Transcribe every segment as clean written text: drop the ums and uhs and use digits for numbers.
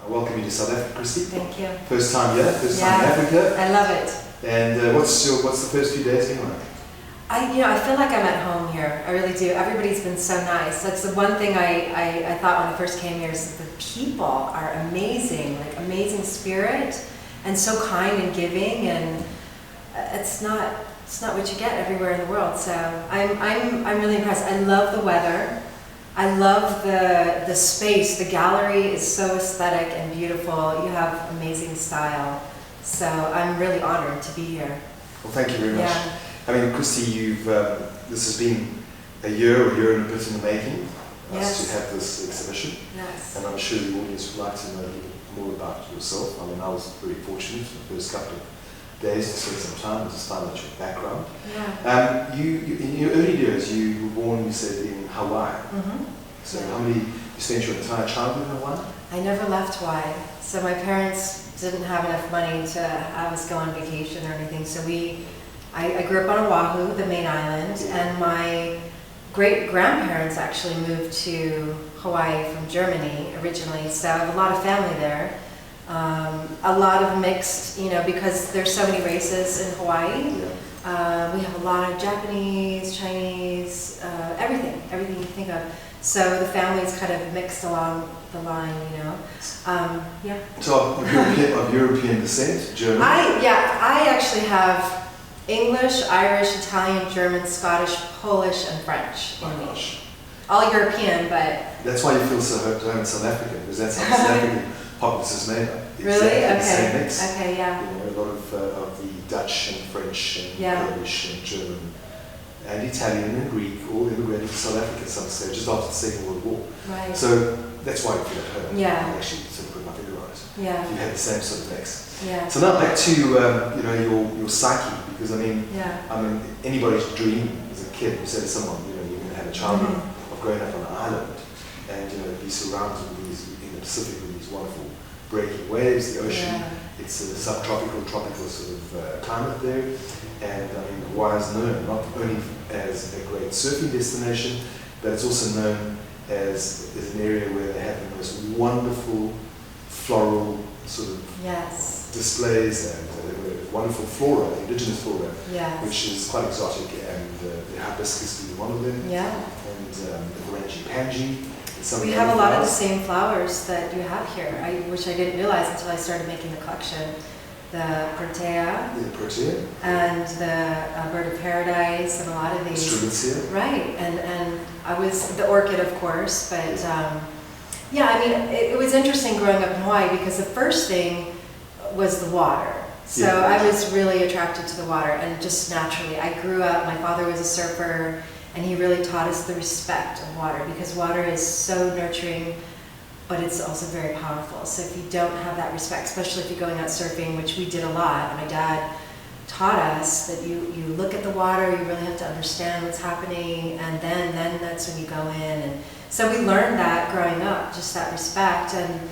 I welcome you to South Africa, Christy. Thank you. First time here, first time in Africa. I love it. And what's the first few days been like? I feel like I'm at home here. I really do. Everybody's been so nice. That's the one thing I thought when I first came here is that the people are amazing, like amazing spirit, and so kind and giving, and it's not what you get everywhere in the world. So I'm really impressed. I love the weather. I love the space. The gallery is so aesthetic and beautiful. You have amazing style. So I'm really honored to be here. Well, thank you very much. Yeah. I mean, Christy, this has been a year and a bit in the making for us to have this exhibition. Yes. And I'm sure the audience would like to know a little bit more about yourself. I mean, I was very fortunate the first couple of days to spend some time, just find out your background. Yeah. In your early years, you were born, you said, in Hawaii. Mm-hmm. So you spent your entire childhood in Hawaii? I never left Hawaii. So my parents didn't have enough money to have us go on vacation or anything. So I grew up on Oahu, the main island, and my great-grandparents actually moved to Hawaii from Germany originally. So I have a lot of family there. A lot of mixed, because there's so many races in Hawaii. Yeah. We have a lot of Japanese, Chinese, everything you think of. So the family's kind of mixed along the line, yeah. So of European descent, German? I actually have English, Irish, Italian, German, Scottish, Polish, and French in me. All European, but... That's why you feel so hurt to home in South Africa, because that's how South African populace is made up. Really? Exactly Okay. the same mix. Okay, yeah. A lot of the Dutch and French and Polish and German and Italian and Greek all immigrated to South Africa at some stage, just after the Second World War. Right. So that's why you feel at home. Yeah. I actually sort of put my finger on it. Yeah. You had the same sort of mix. Yeah. So now back to your psyche, because I mean anybody's dream as a kid, you say to someone, you're going to have a childhood of growing up on an island and be surrounded with in the Pacific with these wonderful breaking waves, the ocean. Yeah. It's a subtropical, tropical sort of climate there, and I mean Hawaii is known not only as a great surfing destination, but it's also known as an area where they have the most wonderful floral sort of displays and wonderful flora, indigenous flora, which is quite exotic, and the hibiscus being one of them, and the Rangipangi. We have a lot of the same flowers that you have here, which I didn't realize until I started making the collection. The protea, and the bird of paradise, and a lot of these. Strelitzia. Right, and I was the orchid, of course, but it was interesting growing up in Hawaii because the first thing was the water. So I was really attracted to the water, and just naturally, I grew up. My father was a surfer. And he really taught us the respect of water, because water is so nurturing, but it's also very powerful. So if you don't have that respect, especially if you're going out surfing, which we did a lot, my dad taught us that you look at the water, you really have to understand what's happening, and then that's when you go in. And so we learned that growing up, just that respect. And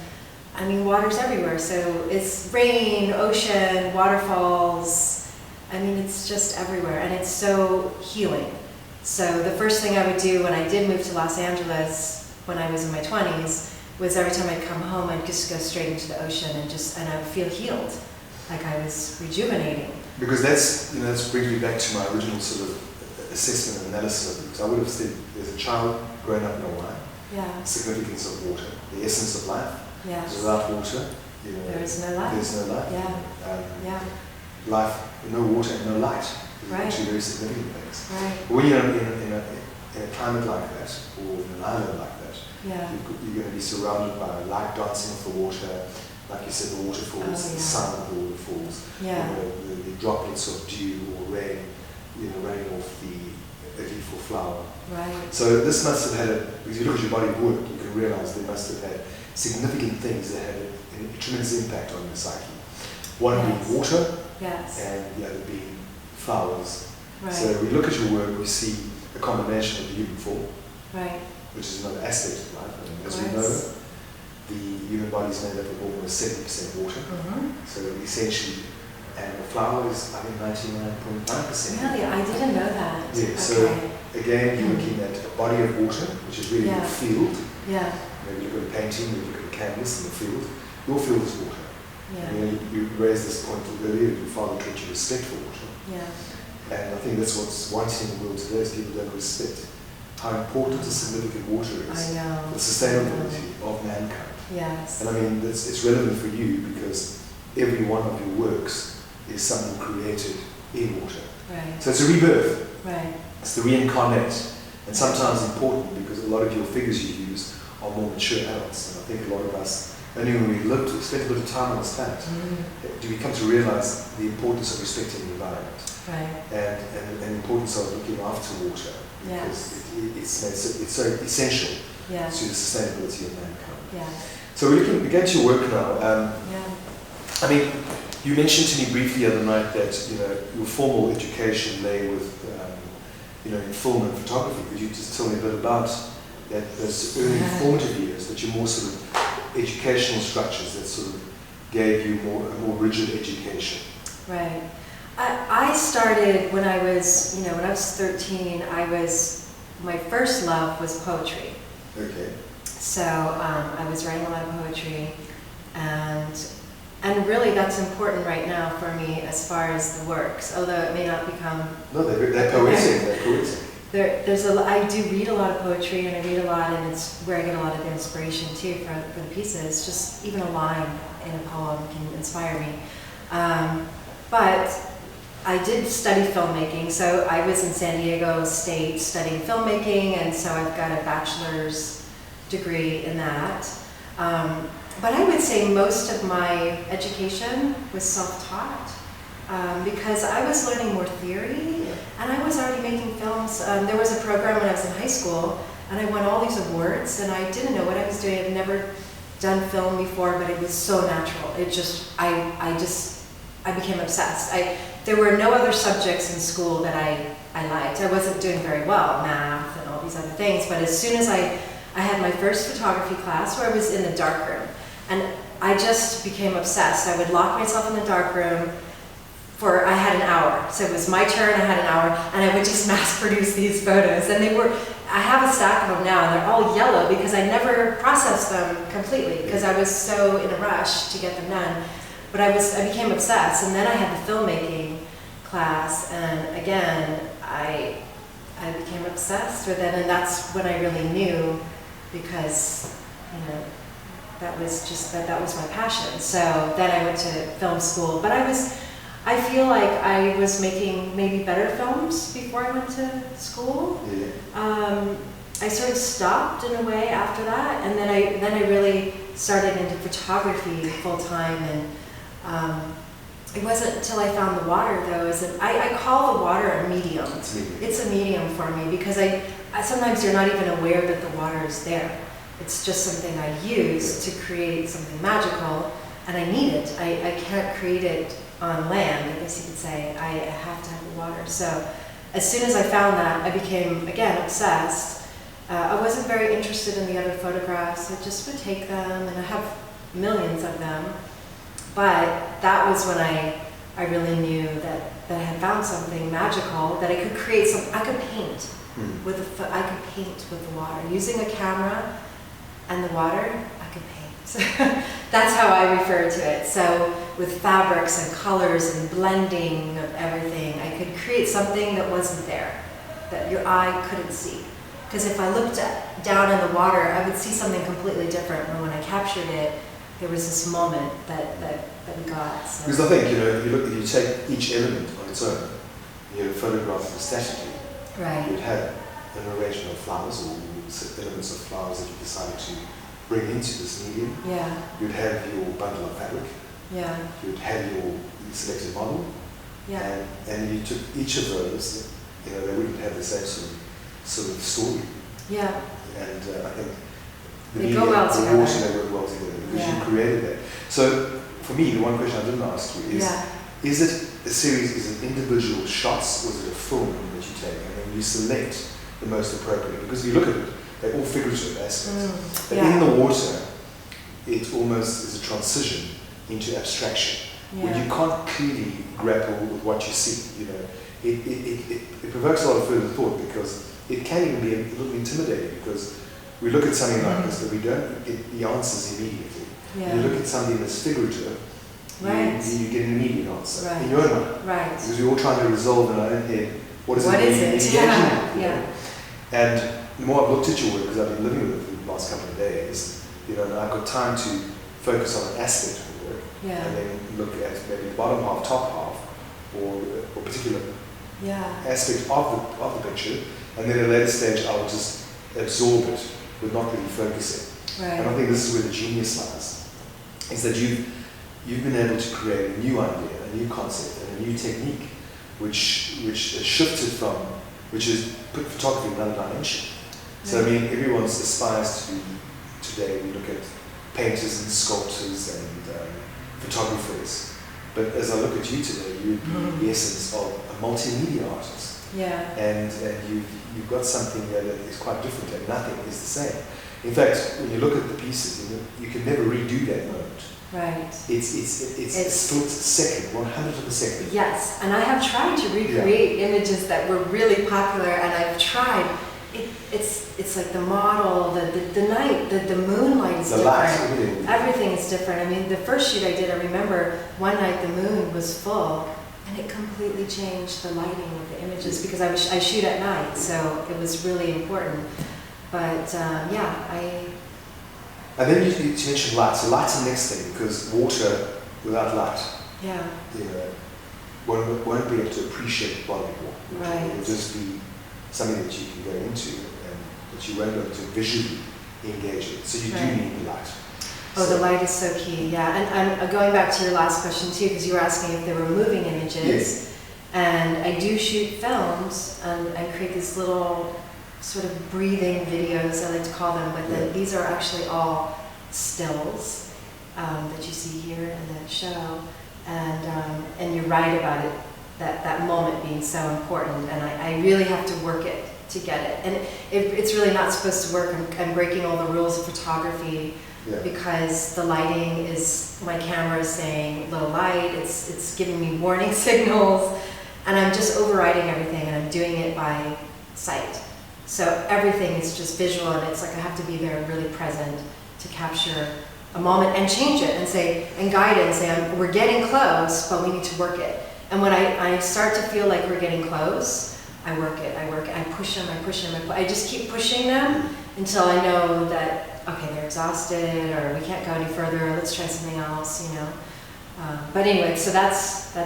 I mean, water's everywhere. So it's rain, ocean, waterfalls. I mean, it's just everywhere, and it's so healing. So the first thing I would do when I did move to Los Angeles when I was in my 20s was every time I'd come home, I'd just go straight into the ocean and I would feel healed, like I was rejuvenating. Because that brings me back to my original sort of assessment and analysis of it. Because I would have said, as a child growing up in Hawaii, the significance of water, the essence of life. Yes. Without water, there is no life. There's no life. Yeah. Life, no water and no light. Right. Two very significant things. Right. But when you're in a climate like that, or in an island like that, you're going to be surrounded by light dancing off the water, like you said, the waterfalls, the sound of the waterfalls, the droplets of dew or rain, raining off the leaf or flower. Right. So this must have had because you look at your body of work, you can realize they must have had significant things that had a tremendous impact on your psyche. One being water, and the other being flowers. Right. So we look at your work, we see a combination of the human form, which is another aspect of life. And as we know, the human body is made up of almost 70% water. So essentially, and the flower is, I think, 99.9%. Really? I didn't know that. Yeah, so again, you're looking at a body of water, which is really a field. Yeah. Maybe you look at a painting, maybe you look at a canvas in the field. your field is water. Yeah. You raised this point earlier, your father taught you respect for water. Yeah. And I think that's what's wanting in the world today is people don't respect how important and significant water is I know. for the sustainability of mankind. Yes. And I mean, it's relevant for you because every one of your works is something created in water. Right. So it's a rebirth. Right. It's the reincarnate. And sometimes important because a lot of your figures you use are more mature adults. And I think a lot of us, only when we spend a bit of time on this planet, do we come to realize the importance of respecting the environment. Right. And the importance of looking after water. Yes. Because it's so essential Yeah. to the sustainability of mankind. Yeah. So we're going to your work now. Yeah. I mean, you mentioned to me briefly the other night that your formal education lay with in film and photography. Could you just tell me a bit about those early formative years, but your more sort of educational structures that sort of gave you a more rigid education? Right. I started when I was 13. My first love was poetry. Okay. So I was writing a lot of poetry, and really that's important right now for me as far as the works, although it may not become. No, they're poetic. They're poetic. I do read a lot of poetry, and I read a lot, and it's where I get a lot of inspiration too for the pieces. Just even a line in a poem can inspire me. But I did study filmmaking, so I was in San Diego State studying filmmaking, and so I've got a bachelor's degree in that. But I would say most of my education was self-taught because I was learning more theory, and I was already making films. There was a program when I was in high school, and I won all these awards, and I didn't know what I was doing. I'd never done film before, but it was so natural. I became obsessed. There were no other subjects in school that I liked. I wasn't doing very well, math and all these other things, but as soon as I had my first photography class where I was in the dark room, and I just became obsessed. I would lock myself in the dark room I had an hour. So it was my turn, I had an hour, and I would just mass produce these photos. And I have a stack of them now, and they're all yellow because I never processed them completely because I was so in a rush to get them done. But I became obsessed, and then I had the filmmaking class, and again, I became obsessed with it, and that's when I really knew, because that was my passion. So then I went to film school, but I feel like I was making maybe better films before I went to school. Yeah. I sort of stopped in a way after that, and then I really started into photography full time, and it wasn't until I found the water, though. I call the water a medium. It's a medium for me because I sometimes you're not even aware that the water is there. It's just something I use to create something magical, and I need it. I can't create it on land, I guess you could say. I have to have the water. So as soon as I found that, I became, again, obsessed. I wasn't very interested in the other photographs. I just would take them, and I have millions of them. But that was when I really knew that I had found something magical, that I could create I could paint I could paint with the water. Using a camera and the water, I could paint. That's how I refer to it. So with fabrics and colors and blending of everything, I could create something that wasn't there, that your eye couldn't see. Because if I looked down in the water, I would see something completely different. But when I captured it, there was this moment that we got. So. Because I think, you take each element on its own, you photograph them statically. Right. You'd have an arrangement of flowers, or elements of flowers that you decided to bring into this medium. Yeah. You'd have your bundle of fabric. Yeah. You'd have your selected model. Yeah. And you took each of those, they wouldn't have the same sort of story. Yeah. And I think the they media, go well the together. water, they work well together because you created that. So for me, the one question I didn't ask you is it a series, is it individual shots, or is it a film that you take and then you select the most appropriate? Because if you look at it, they're all figurative aspects. But in the water, it almost is a transition into abstraction, where you can't clearly grapple with what you see. It provokes a lot of further thought, because it can even be a little intimidating, because we look at something like this, but we don't get the answers immediately. Yeah. You look at something that's figurative, Right. you get an immediate answer Right. in your own mind. Right. Because we're all trying to resolve in our own head, what is What it is we're it? engaging Yeah. with, you know? Yeah. And the more I've looked at your work, because I've been living with it for the last couple of days, and I've got time to focus on an aspect of the work, Yeah. and then look at maybe the bottom half, top half, or particular Yeah. aspect of the picture, and then at a later stage I'll just absorb it with not really focusing. And I Right. think this is where the genius lies, is that you've been able to create a new idea, a new concept, and a new technique, which has shifted from, which has put photography in another dimension. So I mean, everyone aspires to be, today we look at painters and sculptors and photographers, but as I look at you today, you're the essence of a multimedia artist. Yeah. And you've got something that is quite different, and nothing is the same. In fact, when you look at the pieces, you can never redo that moment. Right. It's a split second, 100th of a second. Yes, and I have tried to recreate images that were really popular, and I've tried. It's like the model, the night, the moonlight is The different. light, Everything is different. I mean, the first shoot I did, I remember one night the moon was full, and it completely changed the lighting of the images because I shoot at night, so it was really important. But And then you mentioned light. So light's the next thing, because water without light, yeah, won't be able to appreciate the body of water. Right. It'll just be something that you can go into, and that you won't be able to visually engage it. So you do Right. need the light. Oh, the light is so key, yeah. And going back to your last question too, because you were asking if there were moving images. Yes. And I do shoot films and create these little sort of breathing videos, I like to call them, but these are actually all stills that you see here in the show. And you're right about it, that moment being so important. And I really have to work it to get it. And it's really not supposed to work. I'm breaking all the rules of photography. Yeah. Because the lighting is, my camera is saying low light, it's giving me warning signals, and I'm just overriding everything, and I'm doing it by sight. So everything is just visual, and it's like I have to be there really present to capture a moment and change it and say, and guide it and say, we're getting close, but we need to work it. And when I start to feel like we're getting close, I work it, I push them, I just keep pushing them until I know that, okay, they're exhausted, or we can't go any further, let's try something else, But anyway, so that's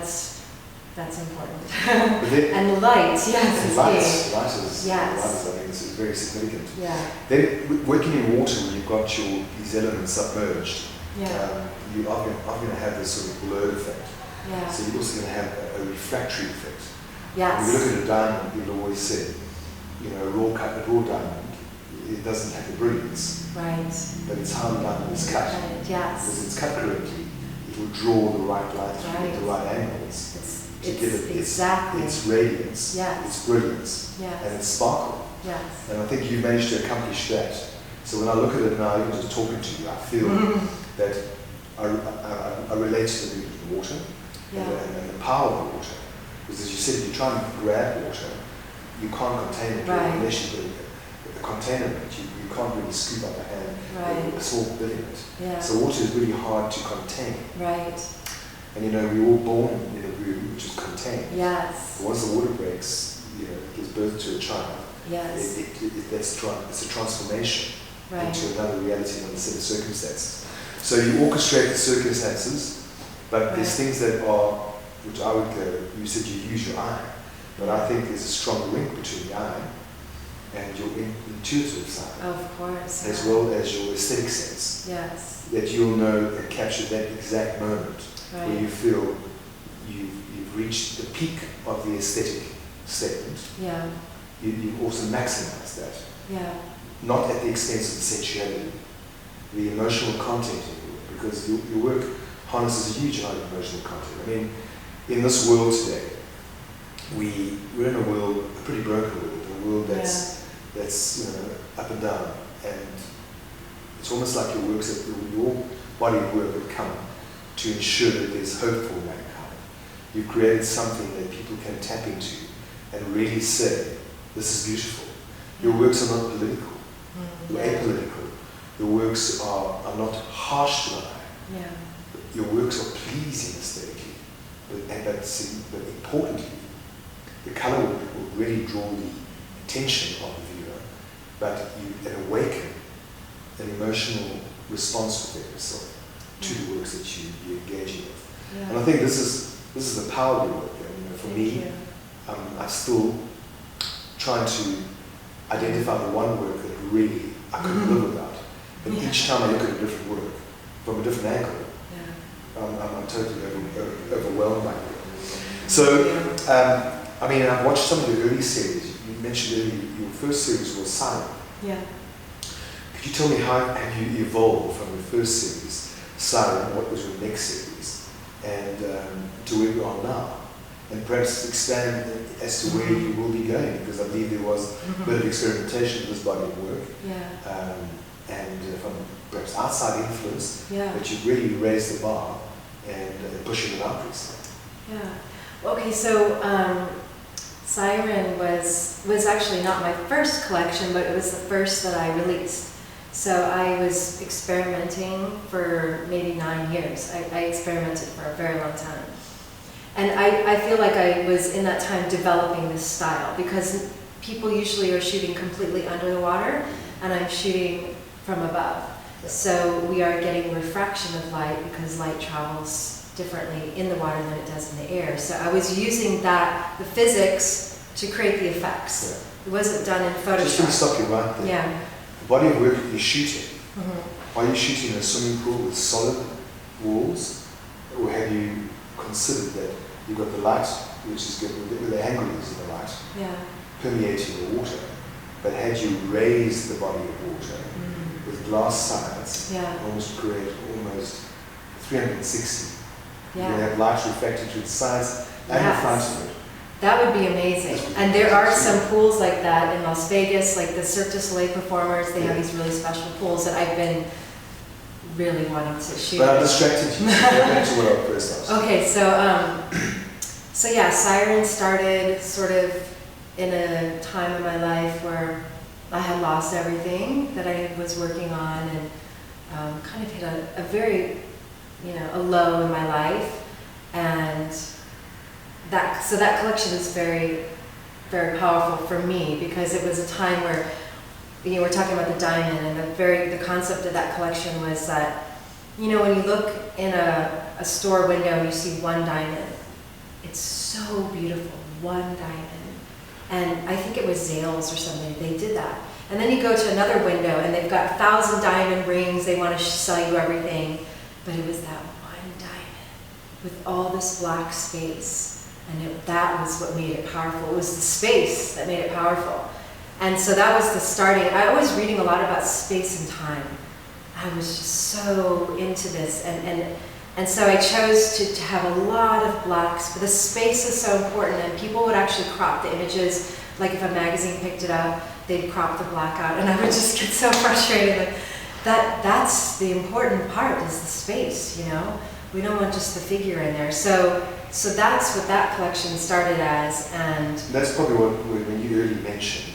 important. And the lights, yes, is Light key. is, Yes. I think this is very significant. Yeah, Then working in water, when you've got these elements submerged, yeah, you are going to have this sort of blurred effect. yeah, So you're also going to have a refractory effect. yes. When you look at a diamond, people always say, a raw diamond, it doesn't have the brilliance, Right. but it's how the diamond is cut. Right, Because yes. it's cut correctly, it will draw the right light through Right. at the right angles to give it exactly. its radiance, Yes. its brilliance, and Yes, its sparkle. yes. And I think you've managed to accomplish that. So when I look at it now, even just talking to you, I feel that I relate to the movement of the water Yeah. and the power of the water. Because as you said, if you try and grab water, you can't contain it. Right. Unless you put a container in it, you can't really scoop up a hand Right. a small bit in it. Yeah. So water is really hard to contain. Right. And we're all born in a room which is contained. Yes. But once the water breaks, it gives birth to a child. Yes. It's a transformation Right. into another reality, another set of circumstances. So you orchestrate the circumstances, but there's Right. things that are, which I would go, you said you use your eye, but I think there's a strong link between the eye and your intuitive side, Of course. as yeah. well as your aesthetic sense, Yes. that you'll know and capture that exact moment where you Right. feel you've reached the peak of the aesthetic statement. Yeah. You also maximize that. Yeah. Not at the expense of the sensuality, the emotional content of your work, because your work harnesses a huge amount of emotional content. I mean, in this world today, we're in a world, a pretty broken world, a world that's up and down, and it's almost like your body of work would come to ensure that there's hope for mankind. You've created something that people can tap into and really say, this is beautiful. Your works are not political. You're apolitical. Your works are not harsh to the eye. Yeah. Your works are pleasing aesthetically, but importantly, the color will really draw the attention of the viewer, but it awaken an emotional response within yourself to the works that you're engaging with. Yeah. And I think this is the power of your work. For me, I'm still trying to identify the one work that really I couldn't live without. But each time I look at a different work from a different angle, I'm totally overwhelmed by it. So, I mean, I've watched some of the early series. You mentioned earlier your first series was Siren. Yeah. Could you tell me how have you evolved from your first series, Siren, what was your next series, and to where you are now? And perhaps expand as to where you will be going, because I believe there was a bit of experimentation with this body of work. Yeah. And from perhaps outside influence, Yeah. but you've really raised the bar and pushing it out recently. Yeah. Okay, so Siren was actually not my first collection, but it was the first that I released. So I was experimenting for maybe 9 years. I experimented for a very long time. And I feel like I was in that time developing this style, because people usually are shooting completely under the water, and I'm shooting from above. So we are getting refraction of light, because light travels differently in the water than it does in the air. So I was using the physics, to create the effects. Yeah. It wasn't done in Photoshop. Just going to stop you right there. Yeah. The body of work that you're shooting, are you shooting in a swimming pool with solid walls, or have you considered that you've got the light, which is good, with the angle is in the light, permeating the water, but had you raised the body of water with glass sides, almost create almost 360. You can have light reflected through the sides and the front of it. That would be amazing. And there are some pools like that in Las Vegas, like the Cirque du Soleil performers, they have these really special pools that I've been really wanting to shoot. But I'm distracted you. Back to what I first asked. Okay, so yeah, Siren started sort of in a time in my life where I had lost everything that I was working on, and kind of hit a very, a low in my life. And that collection is very, very powerful for me, because it was a time where, we're talking about the diamond, and the concept of that collection was that, when you look in a store window and you see one diamond, it's so beautiful, one diamond. And I think it was Zales or something, they did that. And then you go to another window and they've got 1,000 diamond rings, they want to sell you everything. But it was that one diamond with all this black space. And that was what made it powerful. It was the space that made it powerful. And so that was the starting. I was reading a lot about space and time. I was just so into this. And so I chose to have a lot of blacks. But the space is so important, and people would actually crop the images. Like if a magazine picked it up, they'd crop the black out. And I would just get so frustrated. Like, that's the important part, is the space, We don't want just the figure in there. So that's what that collection started as, and that's probably when you earlier mentioned,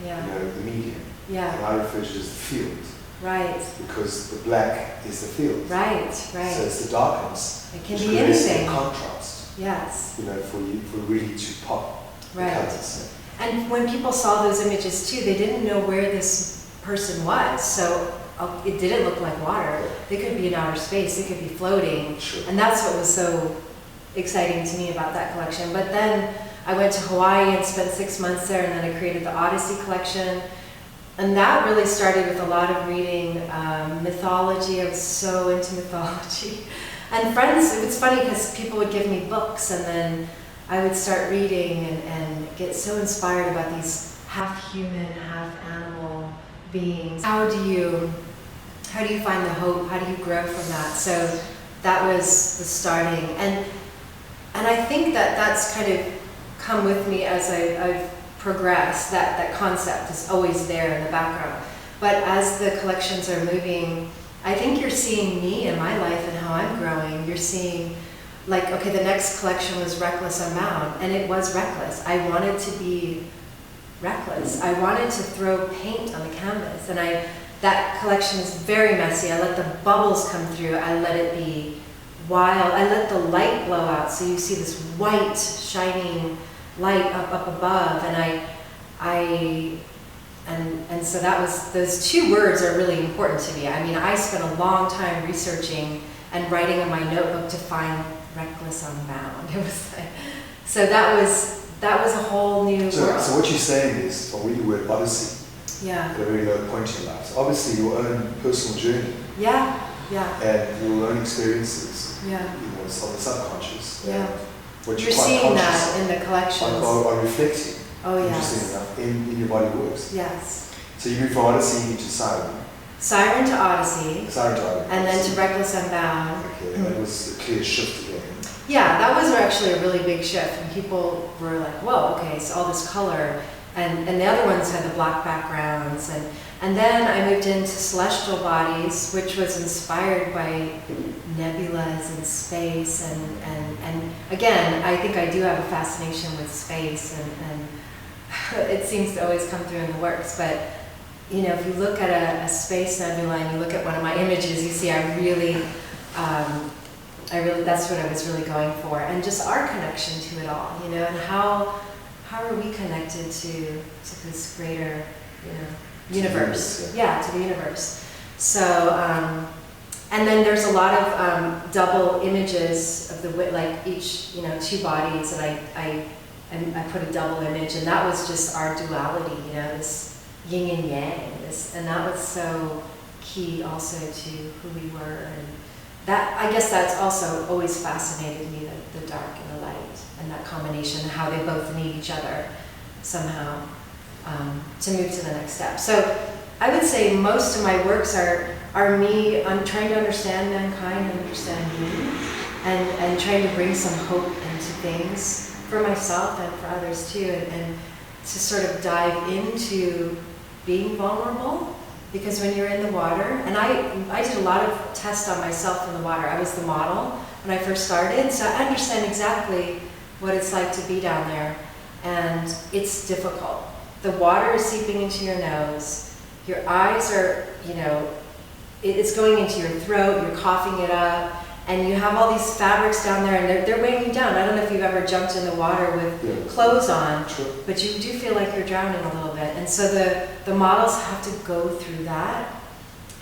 the medium. Yeah. And I refer to it as the field. Right. Because the black is the field. Right. So it's the darkness. It can be anything. The contrast. Yes. For really to pop. Right. The colors. And when people saw those images too, they didn't know where this person was. So it didn't look like water. They could be in outer space. They could be floating. Sure. And that's what was so exciting to me about that collection. But then I went to Hawaii and spent 6 months there, and then I created the Odyssey collection. And that really started with a lot of reading mythology. I was so into mythology. And friends, it was funny because people would give me books, and then I would start reading and get so inspired about these half-human, half-animal beings. How do you find the hope? How do you grow from that? So that was the starting. And I think that's kind of come with me as I've progressed. That concept is always there in the background. But as the collections are moving, I think you're seeing me in my life and how I'm growing. You're seeing, like, okay, the next collection was Reckless Unbound, and it was reckless. I wanted to be reckless. I wanted to throw paint on the canvas, and that collection is very messy. I let the bubbles come through. I let it be wild. I let the light blow out, so you see this white shining light up above, and so that was, those two words are really important to me. I mean, I spent a long time researching and writing in my notebook to find Reckless Unbound. It was like, so that was a whole new world. So what you're saying is, from where you were at Odyssey, yeah, at a very low point in life. So obviously your own personal journey. Yeah. And your own experiences. Yeah. On the subconscious. Yeah. What You're seeing that in the collections. Are reflecting. Oh, yes. Interesting enough, in your body works. Yes. So you moved from Odyssey into Siren. Siren to Odyssey. Siren to Odyssey. And then to Reckless Unbound. Okay, and that was a clear shift again. Yeah, that was actually a really big shift. And people were like, whoa, okay, so all this color. And the other ones had the black backgrounds. And then I moved into Celestial Bodies, which was inspired by nebulas in space. And again, I think I do have a fascination with space, and it seems to always come through in the works. But you know, if you look at a space nebula and you look at one of my images, you see I really, that's what I was really going for. And just our connection to it all, you know, and how are we connected to this greater, you know, universe? Yeah, to the universe. So, and then there's a lot of double images of the, like each, you know, two bodies, and I put a double image, and that was just our duality, you know, this yin and yang, and that was so key also to who we were. And that, I guess that's also always fascinated me, the dark and the light, and that combination, how they both need each other somehow to move to the next step. So I would say most of my works are me. I'm trying to understand mankind and understand me, and trying to bring some hope into things for myself and for others too, and to sort of dive into being vulnerable. Because when you're in the water, and I did a lot of tests on myself in the water. I was the model when I first started, so I understand exactly what it's like to be down there. And it's difficult. The water is seeping into your nose. Your eyes are, you know, it's going into your throat, you're coughing it up, and you have all these fabrics down there, and they're weighing you down. I don't know if you've ever jumped in the water with clothes on, but you do feel like you're drowning a little bit. And so the models have to go through that,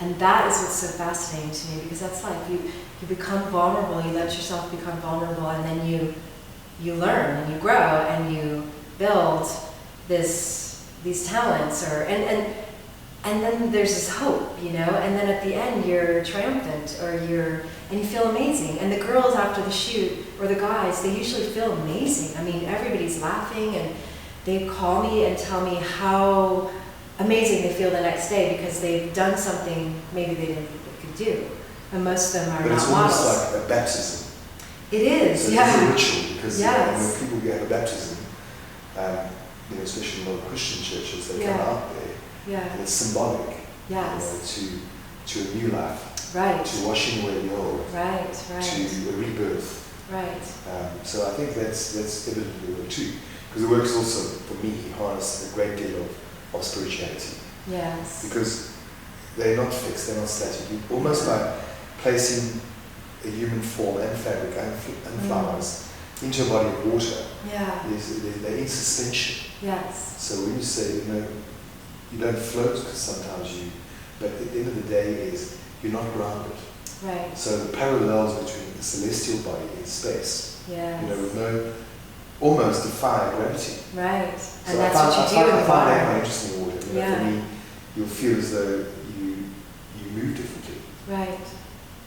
and that is what's so fascinating to me, because that's like you become vulnerable, you let yourself become vulnerable, and then you learn and you grow and you build these talents, and then there's this hope, you know, and then at the end you're triumphant, and you feel amazing. And the girls after the shoot, or the guys, they usually feel amazing. I mean, everybody's laughing, and they call me and tell me how amazing they feel the next day, because they've done something maybe they didn't think they could do. And most of them are not models. But it's almost like a baptism. It is, so yeah. It's a ritual, because yes. when people have a baptism, you know, especially in a lot of Christian churches, they come out there, and it's symbolic, yes. you know, to a new life, right. to washing away the old, right. to a rebirth. Right. So I think that's evident in the work too, because the work is also, for me, harness a great deal of spirituality. Yes. Because they're not fixed, they're not static. Almost by placing a human form and fabric and flowers into a body of water, they're in suspension. Yes. So when you say, you know, you don't float, because sometimes but at the end of the day is you're not grounded. Right. So the parallels between the celestial body in space, yes. you know, with almost defy gravity. Right. And so that's what you do in the water. I find that quite interesting in water. You know, yeah. For me, you'll feel as though you move differently. Right.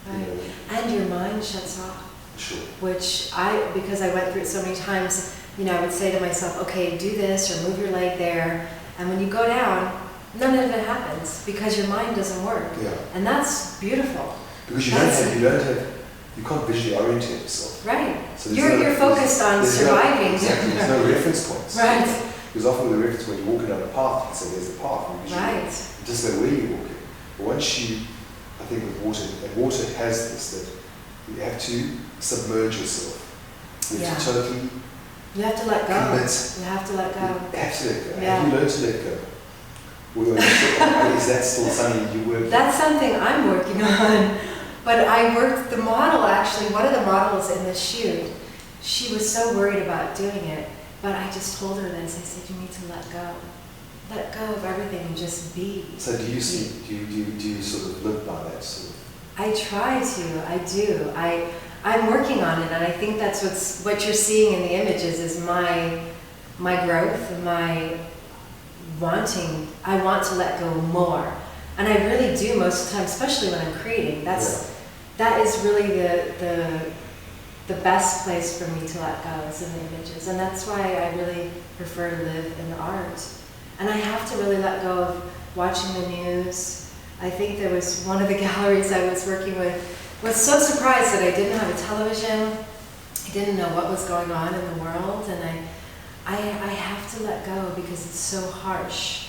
Right. You know? And your mind shuts off. Sure. Which because I went through it so many times, you know, I would say to myself, okay, do this or move your leg there. And when you go down, none of it happens, because your mind doesn't work. Yeah. And that's beautiful. Because you can't visually orientate yourself. Right. So you're focused on surviving. Exactly. There's no reference points. Right. Because often with the reference, when you're walking down a path, you say there's a path. Right. You just know where you're walking. But once I think with water, and water has this, that you have to submerge yourself. You have to totally You have to let go. commit. You have to let go. You have to let go. Yeah. Have you learned to let go? Is that still something you work on? That's something I'm working on. But I worked the model, actually, one of the models in the shoot, she was so worried about doing it, but I just told her this. I said, you need to let go. Let go of everything and just be. So do you sort of live by that sort of? I try to, I do. I'm working on it, and I think that's what you're seeing in the images is my growth and my wanting. I want to let go more, and I really do most of the time, especially when I'm creating. That is really the best place for me to let go is in the images, and that's why I really prefer to live in the art. And I have to really let go of watching the news. I think there was one of the galleries I was working with was so surprised that I didn't have a television. I didn't know what was going on in the world, and I have to let go because it's so harsh.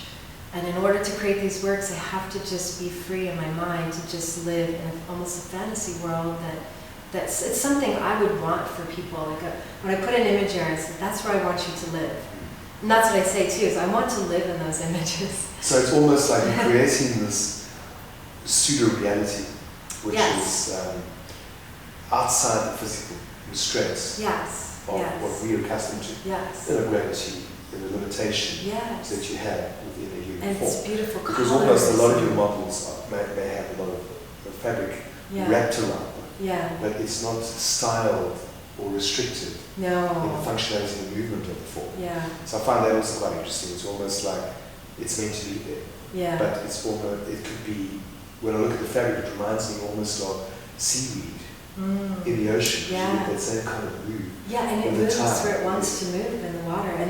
And in order to create these works, I have to just be free in my mind to just live in almost a fantasy world it's something I would want for people. Like when I put an image here, I said, that's where I want you to live. And that's what I say too, is I want to live in those images. So it's almost like you're creating this pseudo-reality, which is outside the physical restraints of what we are accustomed to. Yes. The gravity, the limitation that you have within a human and form. it's beautiful because colors. almost a lot of your models may have a lot of fabric wrapped around them. Yeah. But it's not styled or restricted in the functionality and movement of the form. Yeah. So I find that also quite interesting. It's almost like it's meant to be there. Yeah. But it's almost, it could be, when I look at the fabric, it reminds me almost of seaweed in the ocean. Yeah. That same kind of move. Yeah, and it moves where it wants to move in the water. And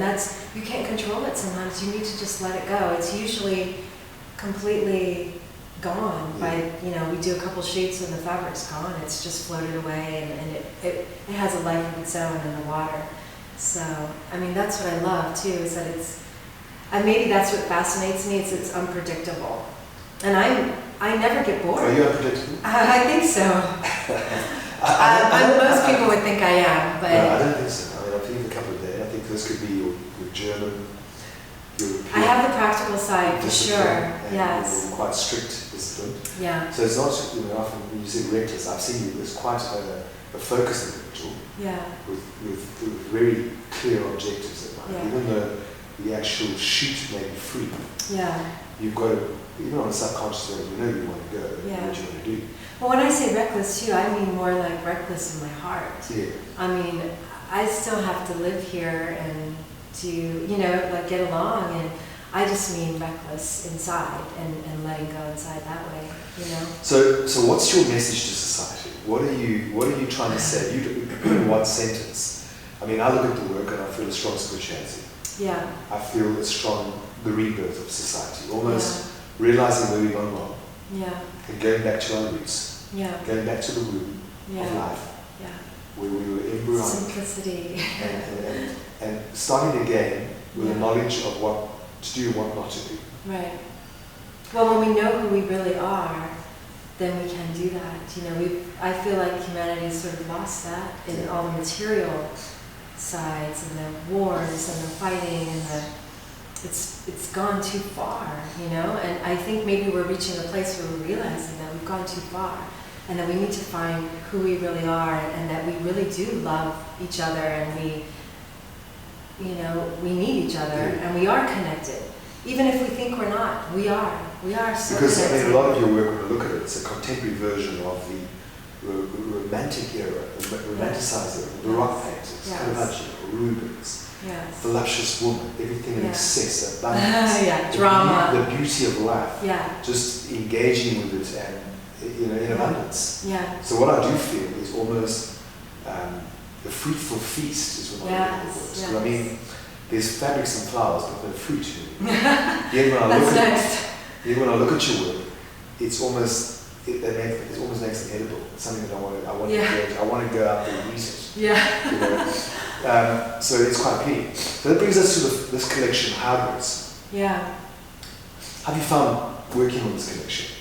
you can't control it sometimes. You need to just let it go. It's usually completely gone by, we do a couple shoots and the fabric's gone. It's just floated away and it has a life of its own in the water. So, I mean, that's what I love too, is that and maybe that's what fascinates me, it's unpredictable. And I never get bored. Are you unpredictable? I think so. Most people would think I am, but... No, I don't think so. I mean, I think a couple of days. I think this could be your German, European... I have the practical side, for sure. And Yes. quite strict discipline. Yeah. So it's not, often when you say reckless, I've seen you, there's quite a focused individual. Yeah. With very clear objectives in mind. Yeah. Even though the actual shoot may be free, you've got to, even on a subconscious level, you know you want to go, what you want to do. Well, when I say reckless too, I mean more like reckless in my heart. Yeah. I mean, I still have to live here and to, like get along, and I just mean reckless inside and letting go inside that way, So what's your message to society? What are you trying to say? You put in one sentence. I mean, I look at the work and I feel a strong spirituality. Yeah. I feel a strong, the rebirth of society, almost realizing where we've gone wrong. Yeah. And going back to our roots. Yeah. Going back to the womb of life. Yeah. Where we were embryonic. Simplicity. and starting again with a knowledge of what to do and what not to do. Right. Well, when we know who we really are, then we can do that. I feel like humanity has sort of lost that in all the material sides and the wars and the fighting and it's gone too far, and I think maybe we're reaching a place where we're realizing that we've gone too far and that we need to find who we really are and that we really do love each other and we need each other and we are connected. Even if we think we're not, we are. We are so because, connected. I mean, a lot of your work, when you look at it, it's a contemporary version of the romantic era, the romanticized era, the rock painters, Caravaggio, Rubens, voluptuous woman, everything in excess, abundance, drama, the beauty of life, just engaging with it and in abundance. Yeah. So what I do feel is almost the fruitful feast is what I look at the works. Yes. I mean, there's fabrics and flowers, but no fruit. Yet when I look at your work, it almost makes it edible. It's something that I want to go out there and eat it. Yeah. So it's quite appealing. So that brings us to this collection, Hybrids. Yeah. Have you found working on this collection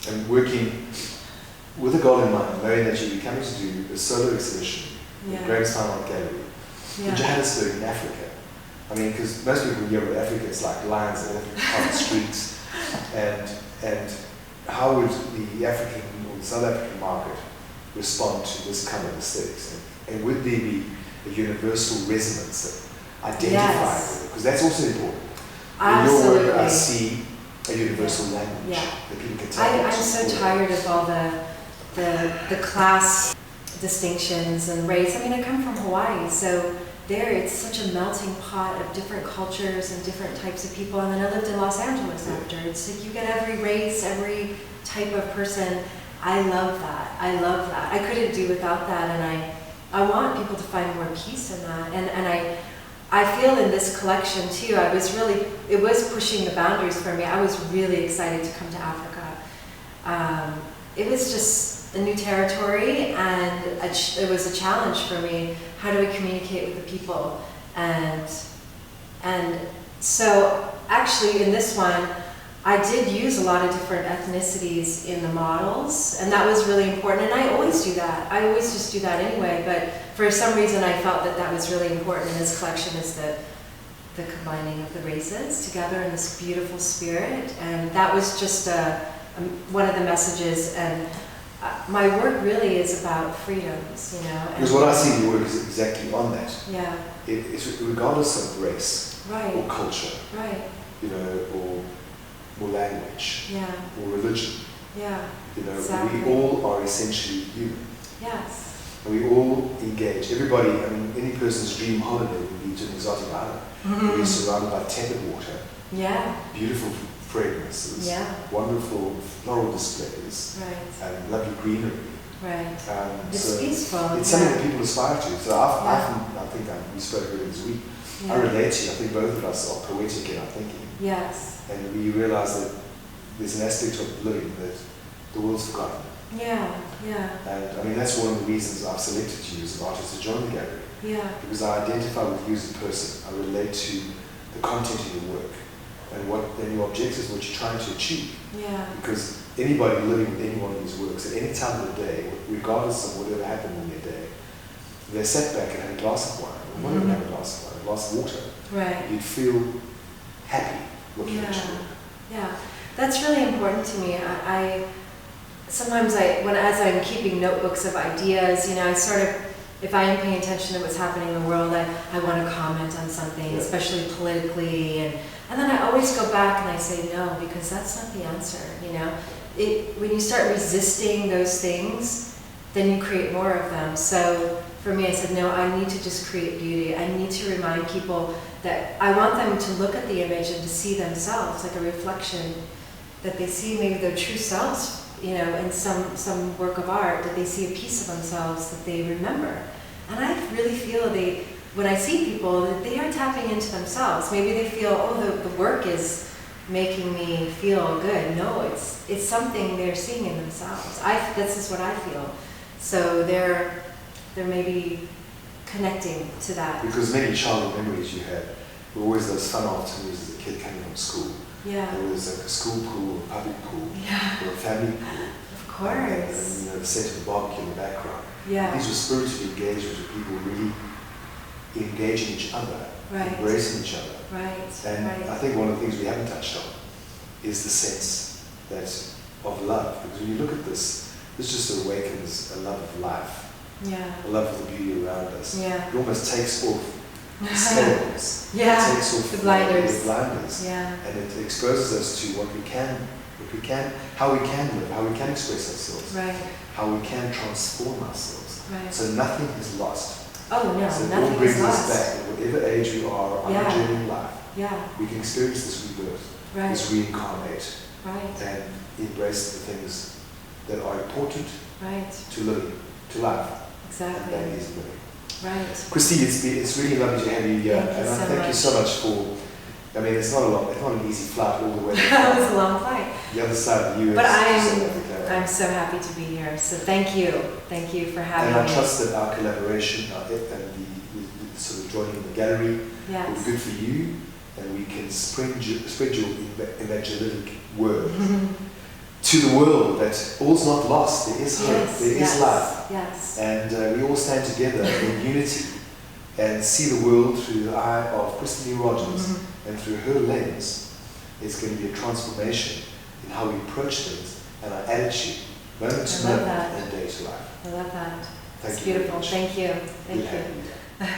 and working with a goal in mind, knowing that you're coming to do a solo exhibition at Grahamstown Art Gallery in Johannesburg in Africa. I mean, because most people hear of Africa, it's like lions on the streets, and how would the African or the South African market respond to this kind of mistakes? And would there be a universal resonance that identifies it? Because that's also important. Absolutely. In your work, I see a universal language that people can tell. I'm so tired of all the class distinctions and race. I mean, I come from Hawaii, so there it's such a melting pot of different cultures and different types of people. And then I lived in Los Angeles after. It's like you get every race, every type of person. I love that. I love that. I couldn't do without that, and I want people to find more peace in that. And I feel in this collection too, it was pushing the boundaries for me. I was really excited to come to Africa. It was just a new territory, and it was a challenge for me. How do I communicate with the people? And so actually in this one, I did use a lot of different ethnicities in the models, and that was really important. And I always do that. I always just do that anyway, but for some reason I felt that was really important in this collection, is the combining of the races together in this beautiful spirit. And that was just one of the messages. And my work really is about freedoms, you know. Because what I see in your work is exactly on that. Yeah. It's regardless of race or culture, you know, or language, or religion. You know, exactly. We all are essentially human. Yes. And we all engage. Everybody, I mean, any person's dream holiday would be to an exotic island. We're surrounded by tepid water, beautiful fragrances, wonderful floral displays, and lovely greenery. It's peaceful. It's something that people aspire to. So I think we spoke earlier this week. I relate to you. I think both of us are poetic in our thinking. Yes. And we realize that there's an aspect of living that the world's forgotten. And I mean, that's one of the reasons I've selected you as an artist to join the gallery. Because I identify with you as a person. I relate to the content of your work and your objectives, what you're trying to achieve. Because anybody living with any one of these works at any time of the day, regardless of whatever happened in their day, they sat back and had a glass of wine, or wouldn't have a glass of wine, a glass of water. You'd feel happy looking at your work. That's really important to me. Sometimes as I'm keeping notebooks of ideas, you know, I sort of, if I am paying attention to what's happening in the world, I want to comment on something, especially politically, and then I always go back and I say no, because that's not the answer, you know. When you start resisting those things, then you create more of them. So for me, I said, no, I need to just create beauty. I need to remind people that I want them to look at the image and to see themselves, like a reflection, that they see maybe their true selves, you know, in some work of art, that they see a piece of themselves that they remember. And I really feel when I see people, that they are tapping into themselves. Maybe they feel, oh, the work is making me feel good. No, it's something they're seeing in themselves. This is what I feel. So they're maybe connecting to that. Because many childhood memories you had were always those fun afternoons as a kid coming from school. There was like a school pool, a public pool, or a family pool. Of course. And you know, the set of the barbecue in the background. These were spiritual engagements where people really engaging each other, embracing each other. And I think one of the things we haven't touched on is the sense of love. Because when you look at this just awakens a love of life, a love of the beauty around us. It almost takes off the scales, it takes off the blinders, and it exposes us to what we can, how we can live, how we can express ourselves, how we can transform ourselves. So nothing is lost. Oh no, so nothing it all brings is lost. us back, at whatever age we are on our journey in life. We can experience this rebirth, this reincarnate, and embrace the things that are important to living, to life. Exactly. And that is living. Christy, it's really lovely to have you here, and I thank you so much for. I mean, it's not an easy flight all the way. That was a long flight. The other side of the US. But I'm so happy to be here. So thank you for having me. And I trust that our collaboration and the sort of joining the gallery will be good for you, and we can spread your evangelic word to the world that all's not lost. There is hope. There is life. And we all stand together in unity and see the world through the eye of Christy Lee Rogers, Mm-hmm. and through her lens, it's going to be a transformation in how we approach things and our attitude, moment to I love moment that. and day to life. I love that. Thank It's you very beautiful. much. Thank you. Thank Good you. having you.